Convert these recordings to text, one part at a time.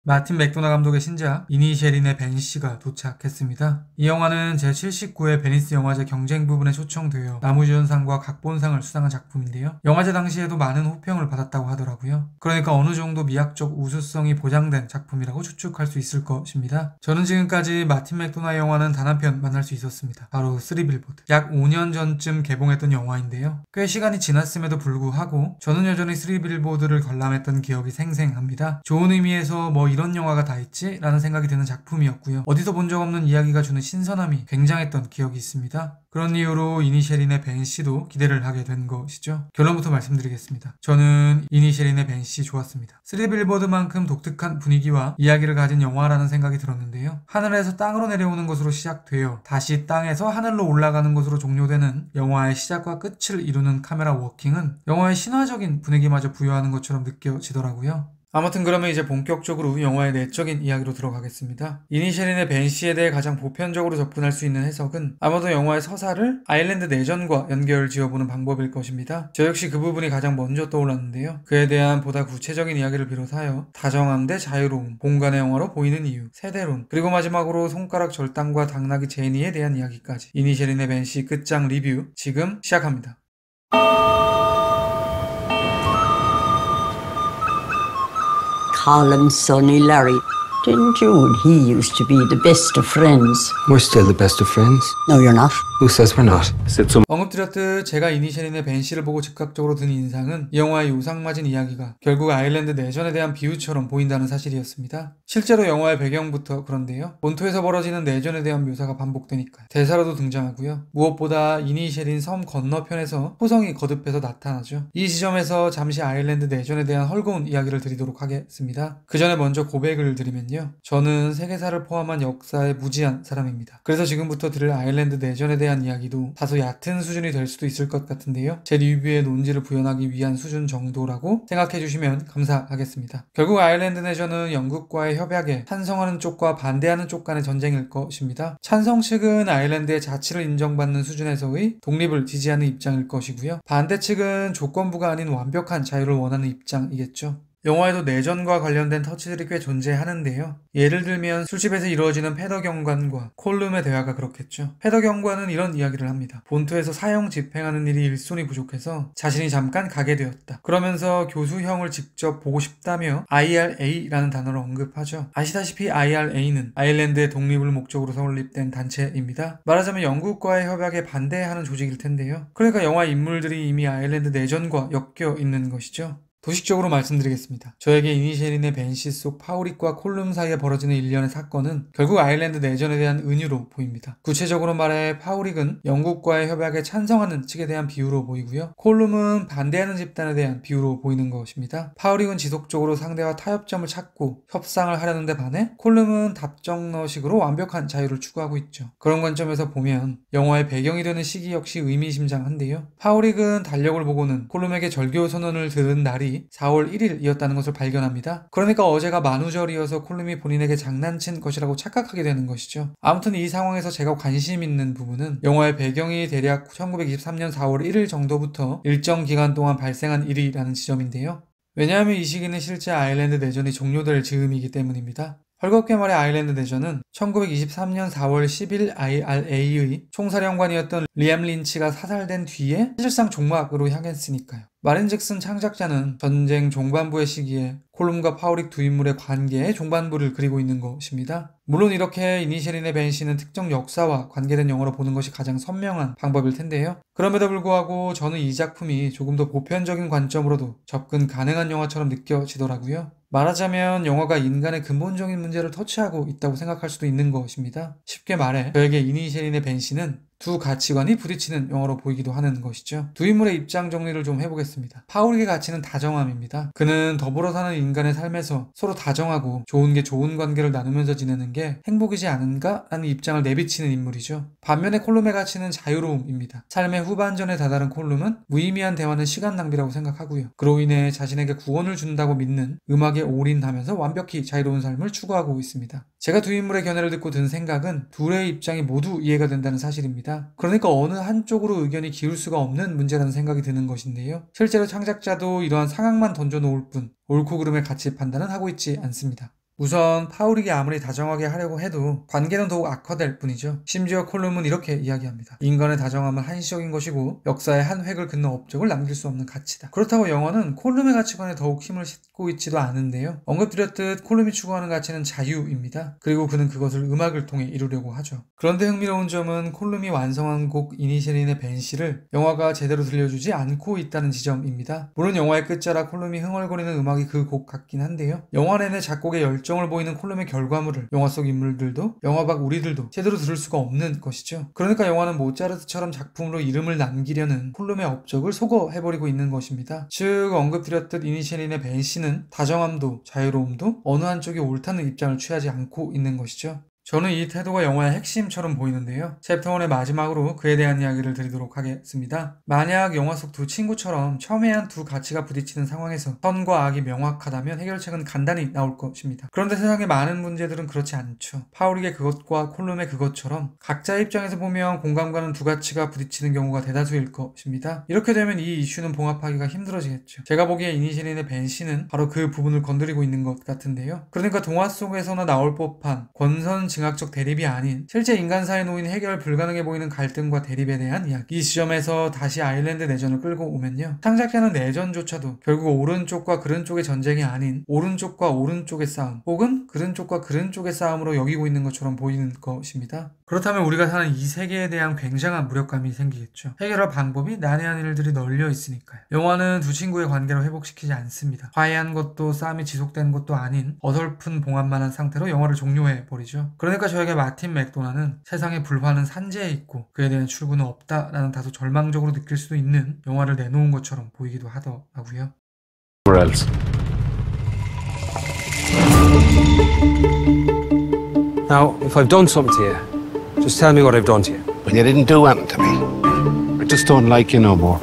마틴 맥도나 감독의 신작 이니셜인의 벤시가 도착했습니다. 이 영화는 제79회 베니스 영화제 경쟁 부분에 초청되어 나무주연상과 각본상을 수상한 작품인데요. 영화제 당시에도 많은 호평을 받았다고 하더라고요. 그러니까 어느 정도 미학적 우수성이 보장된 작품이라고 추측할 수 있을 것입니다. 저는 지금까지 마틴 맥도나의 영화는 단 한 편 만날 수 있었습니다. 바로 3빌보드. 약 5년 전쯤 개봉했던 영화인데요. 꽤 시간이 지났음에도 불구하고 저는 여전히 3빌보드를 관람했던 기억이 생생합니다. 좋은 의미에서 이런 영화가 다 있지? 라는 생각이 드는 작품이었고요. 어디서 본 적 없는 이야기가 주는 신선함이 굉장했던 기억이 있습니다. 그런 이유로 이니셜인의 벤시도 기대를 하게 된 것이죠. 결론부터 말씀드리겠습니다. 저는 이니셜인의 벤시 좋았습니다. 3빌보드만큼 독특한 분위기와 이야기를 가진 영화라는 생각이 들었는데요. 하늘에서 땅으로 내려오는 것으로 시작되어 다시 땅에서 하늘로 올라가는 것으로 종료되는 영화의 시작과 끝을 이루는 카메라 워킹은 영화의 신화적인 분위기마저 부여하는 것처럼 느껴지더라고요. 아무튼 그러면 이제 본격적으로 영화의 내적인 이야기로 들어가겠습니다. 이니셜인의 벤시에 대해 가장 보편적으로 접근할 수 있는 해석은 아마도 영화의 서사를 아일랜드 내전과 연결 지어보는 방법일 것입니다. 저 역시 그 부분이 가장 먼저 떠올랐는데요. 그에 대한 보다 구체적인 이야기를 비롯하여 다정함 대 자유로움, 본관의 영화로 보이는 이유, 세대론, 그리고 마지막으로 손가락 절단과 당나귀 제니에 대한 이야기까지 이니셜인의 벤시 끝장 리뷰 지금 시작합니다. Harlem's sonny Larry. Didn't you and he used to be the best of friends? We're still the best of friends. No, you're not. Who says we're not? 언급드렸듯 제가 이니셜인의 벤시를 보고 즉각적으로 든 인상은 이 영화의 요상맞은 이야기가 결국 아일랜드 내전에 대한 비유처럼 보인다는 사실이었습니다. 실제로 영화의 배경부터 그런데요. 본토에서 벌어지는 내전에 대한 묘사가 반복되니까요. 대사로도 등장하고요. 무엇보다 이니셜인 섬 건너편에서 호성이 거듭해서 나타나죠. 이 지점에서 잠시 아일랜드 내전에 대한 헐거운 이야기를 드리도록 하겠습니다. 그 전에 먼저 고백을 드리면요. 저는 세계사를 포함한 역사에 무지한 사람입니다. 그래서 지금부터 들을 아일랜드 내전에 대한 이야기도 다소 얕은 수준이 될 수도 있을 것 같은데요. 제 리뷰의 논지를 부연하기 위한 수준 정도라고 생각해 주시면 감사하겠습니다. 결국 아일랜드 내전은 영국과의 협약에 찬성하는 쪽과 반대하는 쪽 간의 전쟁일 것입니다. 찬성 측은 아일랜드의 자치를 인정받는 수준에서의 독립을 지지하는 입장일 것이고요. 반대 측은 조건부가 아닌 완벽한 자유를 원하는 입장이겠죠. 영화에도 내전과 관련된 터치들이 꽤 존재하는데요. 예를 들면 술집에서 이루어지는 패더 경관과 콜룸의 대화가 그렇겠죠. 패더 경관은 이런 이야기를 합니다. 본토에서 사형 집행하는 일이 일손이 부족해서 자신이 잠깐 가게 되었다. 그러면서 교수형을 직접 보고 싶다며 IRA라는 단어를 언급하죠. 아시다시피 IRA는 아일랜드의 독립을 목적으로 설립된 단체입니다. 말하자면 영국과의 협약에 반대하는 조직일 텐데요. 그러니까 영화 인물들이 이미 아일랜드 내전과 엮여 있는 것이죠. 도식적으로 말씀드리겠습니다. 저에게 이니셜인의 벤시 속 파우릭과 콜룸 사이에 벌어지는 일련의 사건은 결국 아일랜드 내전에 대한 은유로 보입니다. 구체적으로 말해 파우릭은 영국과의 협약에 찬성하는 측에 대한 비유로 보이고요. 콜룸은 반대하는 집단에 대한 비유로 보이는 것입니다. 파우릭은 지속적으로 상대와 타협점을 찾고 협상을 하려는 데 반해 콜룸은 답정너식으로 완벽한 자유를 추구하고 있죠. 그런 관점에서 보면 영화의 배경이 되는 시기 역시 의미심장한데요. 파우릭은 달력을 보고는 콜룸에게 절교 선언을 들은 날이 4월 1일이었다는 것을 발견합니다. 그러니까 어제가 만우절이어서 콜룸이 본인에게 장난친 것이라고 착각하게 되는 것이죠. 아무튼 이 상황에서 제가 관심 있는 부분은 영화의 배경이 대략 1923년 4월 1일 정도부터 일정 기간 동안 발생한 일이라는 지점인데요. 왜냐하면 이 시기는 실제 아일랜드 내전이 종료될 즈음이기 때문입니다. 헐겁게 말해 아일랜드 내전은 1923년 4월 10일 IRA의 총사령관이었던 리암 린치가 사살된 뒤에 사실상 종막으로 향했으니까요. 말인즉슨 창작자는 전쟁 종반부의 시기에 콜룸과 파우릭 두 인물의 관계의 종반부를 그리고 있는 것입니다. 물론 이렇게 이니셜인의 벤시는 특정 역사와 관계된 영화로 보는 것이 가장 선명한 방법일 텐데요. 그럼에도 불구하고 저는 이 작품이 조금 더 보편적인 관점으로도 접근 가능한 영화처럼 느껴지더라고요. 말하자면 영화가 인간의 근본적인 문제를 터치하고 있다고 생각할 수도 있는 것입니다. 쉽게 말해 저에게 이니셜인의 벤시는 두 가치관이 부딪히는 영화로 보이기도 하는 것이죠. 두 인물의 입장 정리를 좀 해보겠습니다. 파우릭의 가치는 다정함입니다. 그는 더불어 사는 인간의 삶에서 서로 다정하고 좋은 게 좋은 관계를 나누면서 지내는 게 행복이지 않은가? 라는 입장을 내비치는 인물이죠. 반면에 콜룸의 가치는 자유로움입니다. 삶의 후반전에 다다른 콜룸은 무의미한 대화는 시간 낭비라고 생각하고요. 그로 인해 자신에게 구원을 준다고 믿는 음악에 올인하면서 완벽히 자유로운 삶을 추구하고 있습니다. 제가 두 인물의 견해를 듣고 든 생각은 둘의 입장이 모두 이해가 된다는 사실입니다. 그러니까 어느 한쪽으로 의견이 기울 수가 없는 문제라는 생각이 드는 것인데요. 실제로 창작자도 이러한 상황만 던져놓을 뿐 옳고 그름의 가치 판단은 하고 있지 않습니다. 우선 파우릭이 아무리 다정하게 하려고 해도 관계는 더욱 악화될 뿐이죠. 심지어 콜룸은 이렇게 이야기합니다. 인간의 다정함은 한시적인 것이고 역사의 한 획을 긋는 업적을 남길 수 없는 가치다. 그렇다고 영화는 콜룸의 가치관에 더욱 힘을 싣고 있지도 않은데요. 언급드렸듯 콜룸이 추구하는 가치는 자유입니다. 그리고 그는 그것을 음악을 통해 이루려고 하죠. 그런데 흥미로운 점은 콜룸이 완성한 곡 이니셜인의 벤시를 영화가 제대로 들려주지 않고 있다는 지점입니다. 물론 영화의 끝자락 콜룸이 흥얼거리는 음악이 그 곡 같긴 한데요. 영화 내내 작곡에 열정을 보이는 콜룸의 결과물을 영화 속 인물들도 영화 밖 우리들도 제대로 들을 수가 없는 것이죠. 그러니까 영화는 모차르트처럼 작품으로 이름을 남기려는 콜룸의 업적을 소거해버리고 있는 것입니다. 즉 언급드렸듯 이니셜인의 벤시는 다정함도 자유로움도 어느 한쪽이 옳다는 입장을 취하지 않고 있는 것이죠. 저는 이 태도가 영화의 핵심처럼 보이는데요. 챕터 1의 마지막으로 그에 대한 이야기를 드리도록 하겠습니다. 만약 영화 속 두 친구처럼 첨예한 두 가치가 부딪히는 상황에서 선과 악이 명확하다면 해결책은 간단히 나올 것입니다. 그런데 세상의 많은 문제들은 그렇지 않죠. 파우릭의 그것과 콜룸의 그것처럼 각자의 입장에서 보면 공감 가는 두 가치가 부딪히는 경우가 대다수일 것입니다. 이렇게 되면 이 이슈는 봉합하기가 힘들어지겠죠. 제가 보기에 이니셜인의 벤시는 바로 그 부분을 건드리고 있는 것 같은데요. 그러니까 동화 속에서나 나올 법한 권선 증학적 대립이 아닌 실제 인간사에 놓인 해결 불가능해 보이는 갈등과 대립에 대한 이야기. 이 지점에서 다시 아일랜드 내전을 끌고 오면요. 창작자는 내전조차도 결국 오른쪽과 그른 쪽의 전쟁이 아닌 오른쪽과 오른쪽의 싸움 혹은 그른 쪽과 그른 쪽의 싸움으로 여기고 있는 것처럼 보이는 것입니다. 그렇다면 우리가 사는 이 세계에 대한 굉장한 무력감이 생기겠죠. 해결할 방법이 난해한 일들이 널려 있으니까요. 영화는 두 친구의 관계를 회복시키지 않습니다. 화해한 것도 싸움이 지속된 것도 아닌 어설픈 봉합만한 상태로 영화를 종료해버리죠. 그러니까 저에게 마틴 맥도나는 세상의 불화는 산재에 있고 그에 대한 출구는 없다라는 다소 절망적으로 느낄 수도 있는 영화를 내놓은 것처럼 보이기도 하더라고요. Where else? Now, if I've done something to you, just tell me what I've done to you. When you didn't do anything to me. I just don't like you no more.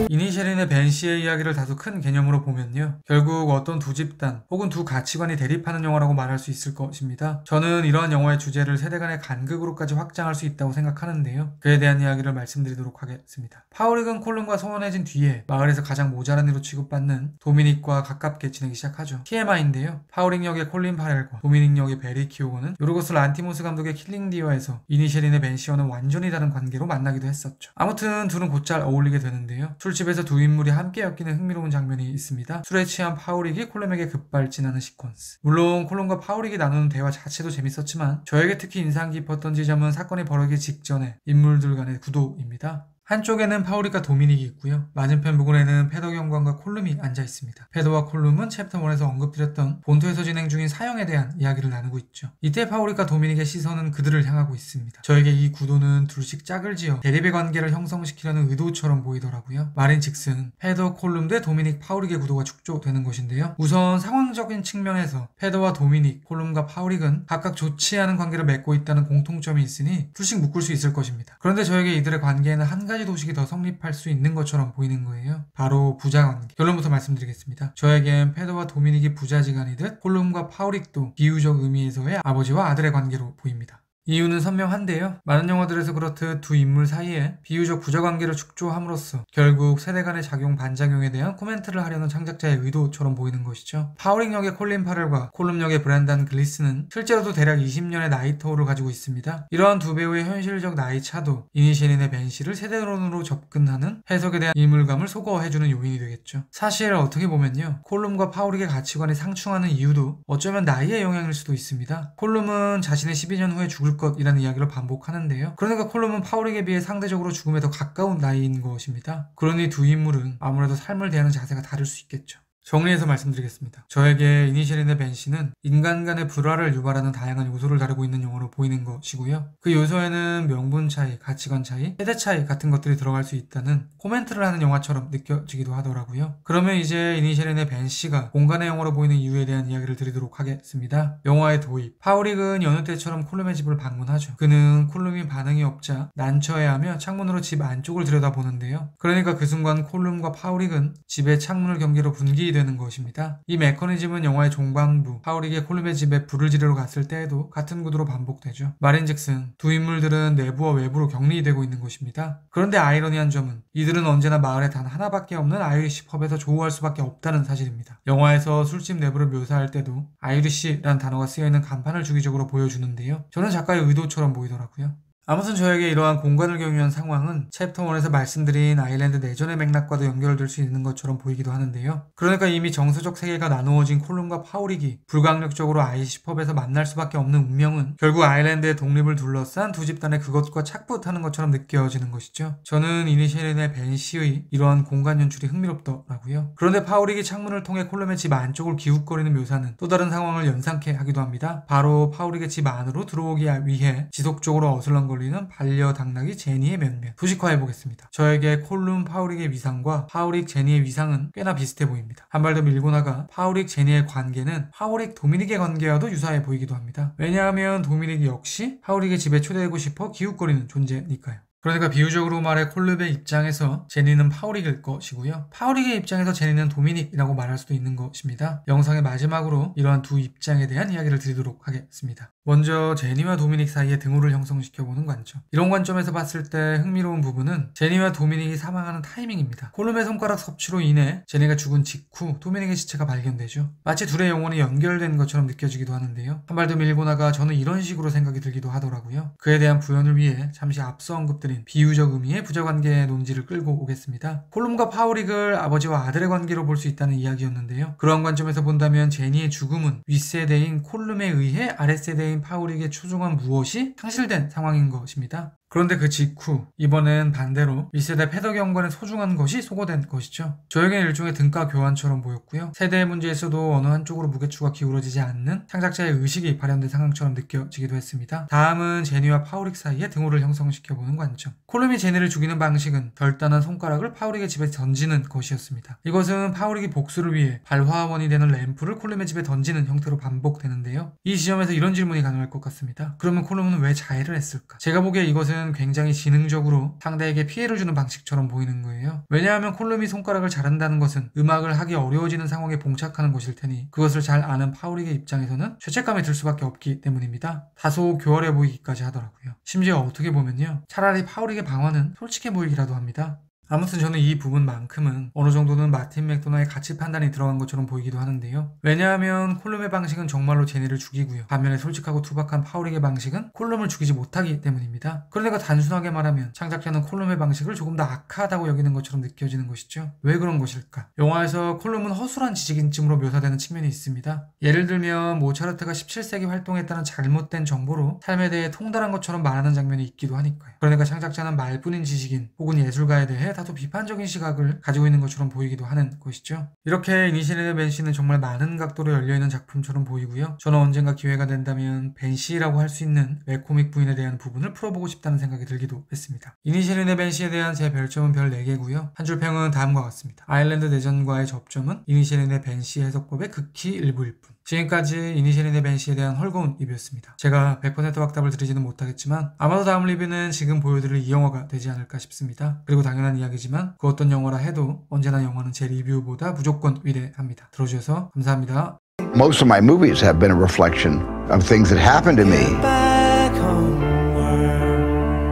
이니셜인의 벤시의 이야기를 다소 큰 개념으로 보면요. 결국 어떤 두 집단 혹은 두 가치관이 대립하는 영화라고 말할 수 있을 것입니다. 저는 이러한 영화의 주제를 세대 간의 간극으로까지 확장할 수 있다고 생각하는데요. 그에 대한 이야기를 말씀드리도록 하겠습니다. 파우릭은 콜룸과 소원해진 뒤에 마을에서 가장 모자란 이로 취급받는 도미닉과 가깝게 지내기 시작하죠. TMI인데요. 파우릭 역의 콜린 파렐과 도미닉 역의 베리 키오고는 요르고스 란티모스 감독의 킬링 디어에서 이니셜인의 벤시와는 완전히 다른 관계로 만나기도 했었죠. 아무튼 둘은 곧잘 어울리게 되는데요. 술집에서 두 인물이 함께 엮이는 흥미로운 장면이 있습니다. 술에 취한 파우릭이 콜룸에게 급발진하는 시퀀스. 물론 콜룸과 파우릭이 나누는 대화 자체도 재밌었지만 저에게 특히 인상 깊었던 지점은 사건이 벌어지기 직전에 인물들 간의 구도입니다. 한쪽에는 파우릭과 도미닉이 있고요. 맞은편 부근에는 페더 경관과 콜룸이 앉아 있습니다. 페더와 콜룸은 챕터 1에서 언급드렸던 본토에서 진행 중인 사형에 대한 이야기를 나누고 있죠. 이때 파우릭과 도미닉의 시선은 그들을 향하고 있습니다. 저에게 이 구도는 둘씩 짝을 지어 대립의 관계를 형성시키려는 의도처럼 보이더라고요. 말인즉슨 페더, 콜룸 대 도미닉, 파우릭의 구도가 축조되는 것인데요. 우선 상황적인 측면에서 페더와 도미닉, 콜룸과 파우릭은 각각 좋지 않은 관계를 맺고 있다는 공통점이 있으니 둘씩 묶을 수 있을 것입니다. 그런데 저에게 이들의 관계에는 한 가지 도식이 더 성립할 수 있는 것처럼 보이는 거예요. 바로 부자관계. 결론부터 말씀드리겠습니다. 저에겐 페더와 도미닉이 부자지간이듯 콜룸과 파우릭도 비유적 의미에서의 아버지와 아들의 관계로 보입니다. 이유는 선명한데요. 많은 영화들에서 그렇듯 두 인물 사이에 비유적 부자관계를 축조함으로써 결국 세대 간의 작용 반작용에 대한 코멘트를 하려는 창작자의 의도처럼 보이는 것이죠. 파우릭 역의 콜린 파렐과 콜룸 역의 브랜단 글리스는 실제로도 대략 20년의 나이 터울을 가지고 있습니다. 이러한 두 배우의 현실적 나이 차도 이니셜인의 벤시를 세대론으로 접근하는 해석에 대한 이물감을 소거해주는 요인이 되겠죠. 사실 어떻게 보면요. 콜룸과 파우릭의 가치관이 상충하는 이유도 어쩌면 나이의 영향일 수도 있습니다. 콜룸은 자신의 12년 후에 죽을 것이라는 이야기를 반복하는데요. 그러니까 콜룸은 파우릭에 비해 상대적으로 죽음에 더 가까운 나이인 것입니다. 그러니 두 인물은 아무래도 삶을 대하는 자세가 다를 수 있겠죠. 정리해서 말씀드리겠습니다. 저에게 이니셜인의 벤시는 인간 간의 불화를 유발하는 다양한 요소를 다루고 있는 영화로 보이는 것이고요. 그 요소에는 명분 차이, 가치관 차이, 세대 차이 같은 것들이 들어갈 수 있다는 코멘트를 하는 영화처럼 느껴지기도 하더라고요. 그러면 이제 이니셜인의 벤시가 공간의 영화로 보이는 이유에 대한 이야기를 드리도록 하겠습니다. 영화의 도입. 파우릭은 여느 때처럼 콜룸의 집을 방문하죠. 그는 콜룸이 반응이 없자 난처해하며 창문으로 집 안쪽을 들여다보는데요. 그러니까 그 순간 콜룸과 파우릭은 집의 창문을 경계로 분기 되는 것입니다. 이 메커니즘은 영화의 종반부 파우릭이 콜룸의 집에 불을 지르러 갔을 때에도 같은 구도로 반복되죠. 말인즉슨 두 인물들은 내부와 외부로 격리되고 있는 것입니다. 그런데 아이러니한 점은 이들은 언제나 마을에 단 하나밖에 없는 아이리시 펍에서 조우할 수밖에 없다는 사실입니다. 영화에서 술집 내부를 묘사할 때도 아이리시라는 단어가 쓰여있는 간판을 주기적으로 보여주는데요. 저는 작가의 의도처럼 보이더라고요. 아무튼 저에게 이러한 공간을 경유한 상황은 챕터 1에서 말씀드린 아일랜드 내전의 맥락과도 연결될 수 있는 것처럼 보이기도 하는데요. 그러니까 이미 정서적 세계가 나누어진 콜룸과 파우릭이 불가항력적으로 아이리시 펍에서 만날 수밖에 없는 운명은 결국 아일랜드의 독립을 둘러싼 두 집단의 그것과 착붙하는 것처럼 느껴지는 것이죠. 저는 이니시린의 벤시의 이러한 공간 연출이 흥미롭더라고요. 그런데 파우릭이 창문을 통해 콜룸의 집 안쪽을 기웃거리는 묘사는 또 다른 상황을 연상케 하기도 합니다. 바로 파우릭의 집 안으로 들어오기 위해 지속적으로 어슬렁거리는 반려당나귀 제니의 면면. 도식화해보겠습니다. 저에게 콜룸 파우릭의 위상과 파우릭 제니의 위상은 꽤나 비슷해 보입니다. 한 발 더 밀고 나가 파우릭 제니의 관계는 파우릭 도미닉의 관계와도 유사해 보이기도 합니다. 왜냐하면 도미닉 역시 파우릭의 집에 초대하고 싶어 기웃거리는 존재니까요. 그러니까 비유적으로 말해 콜룸의 입장에서 제니는 파우릭일 것이고요. 파우릭의 입장에서 제니는 도미닉이라고 말할 수도 있는 것입니다. 영상의 마지막으로 이러한 두 입장에 대한 이야기를 드리도록 하겠습니다. 먼저 제니와 도미닉 사이에 등호를 형성시켜보는 관점. 이런 관점에서 봤을 때 흥미로운 부분은 제니와 도미닉이 사망하는 타이밍입니다. 콜룸의 손가락 섭취로 인해 제니가 죽은 직후 도미닉의 시체가 발견되죠. 마치 둘의 영혼이 연결된 것처럼 느껴지기도 하는데요. 한 발 더 밀고 나가 저는 이런 식으로 생각이 들기도 하더라고요. 그에 대한 부연을 위해 잠시 앞서 언급드린 비유적 의미의 부자관계의 논지를 끌고 오겠습니다. 콜룸과 파우릭을 아버지와 아들의 관계로 볼 수 있다는 이야기였는데요. 그런 관점에서 본다면 제니의 죽음은 윗세대인 콜룸에 의해 아랫세대인 파우릭의 초종한 무엇이 상실된 상황인 것입니다. 그런데 그 직후 이번엔 반대로 윗세대 패덕 연관에 소중한 것이 소거된 것이죠. 저에게는 일종의 등가 교환처럼 보였고요. 세대의 문제에서도 어느 한쪽으로 무게추가 기울어지지 않는 창작자의 의식이 발현된 상황처럼 느껴지기도 했습니다. 다음은 제니와 파우릭 사이에 등호를 형성시켜보는 관점. 콜룸이 제니를 죽이는 방식은 결단한 손가락을 파우릭의 집에 던지는 것이었습니다. 이것은 파우릭이 복수를 위해 발화원이 되는 램프를 콜룸의 집에 던지는 형태로 반복되는데요. 이 지점에서 이런 질문이 가능할 것 같습니다. 그러면 콜룸은 왜 자해를 했을까? 제가 보기에 이것은 굉장히 지능적으로 상대에게 피해를 주는 방식처럼 보이는 거예요. 왜냐하면 콜룸이 손가락을 자른다는 것은 음악을 하기 어려워지는 상황에 봉착하는 것일 테니 그것을 잘 아는 파우릭의 입장에서는 죄책감이 들 수밖에 없기 때문입니다. 다소 교활해 보이기까지 하더라고요. 심지어 어떻게 보면요. 차라리 파우릭의 방어는 솔직해 보이기라도 합니다. 아무튼 저는 이 부분만큼은 어느 정도는 마틴 맥도나의 가치 판단이 들어간 것처럼 보이기도 하는데요. 왜냐하면 콜룸의 방식은 정말로 제니를 죽이고요. 반면에 솔직하고 투박한 파우릭의 방식은 콜룸을 죽이지 못하기 때문입니다. 그러니까 단순하게 말하면 창작자는 콜룸의 방식을 조금 더 악하다고 여기는 것처럼 느껴지는 것이죠. 왜 그런 것일까? 영화에서 콜룸은 허술한 지식인쯤으로 묘사되는 측면이 있습니다. 예를 들면 모차르트가 17세기 활동했다는 잘못된 정보로 삶에 대해 통달한 것처럼 말하는 장면이 있기도 하니까요. 그러니까 창작자는 말뿐인 지식인 혹은 예술가에 대해 다소 비판적인 시각을 가지고 있는 것처럼 보이기도 하는 것이죠. 이렇게 이니시린의 벤시는 정말 많은 각도로 열려있는 작품처럼 보이고요. 저는 언젠가 기회가 된다면 벤시라고 할 수 있는 웹코믹 부인에 대한 부분을 풀어보고 싶다는 생각이 들기도 했습니다. 이니시린의 벤시에 대한 제 별점은 별 4개고요. 한 줄 평은 다음과 같습니다. 아일랜드 내전과의 접점은 이니시린의 벤시 해석법의 극히 일부일 뿐. 지금까지 이니시린의 벤시에 대한 헐거운 리뷰였습니다. 제가 100% 확답을 드리지는 못하겠지만 아마도 다음 리뷰는 지금 보여드릴 이 영화가 되지 않을까 싶습니다. 그리고 당연한 이야기지만 그 어떤 영화라 해도 언제나 영화는 제 리뷰보다 무조건 위대합니다. 들어주셔서 감사합니다. Most of my movies have been a reflection of things that happened to me.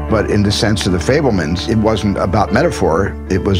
But in the sense of the Fabelmans, it wasn't about metaphor, it was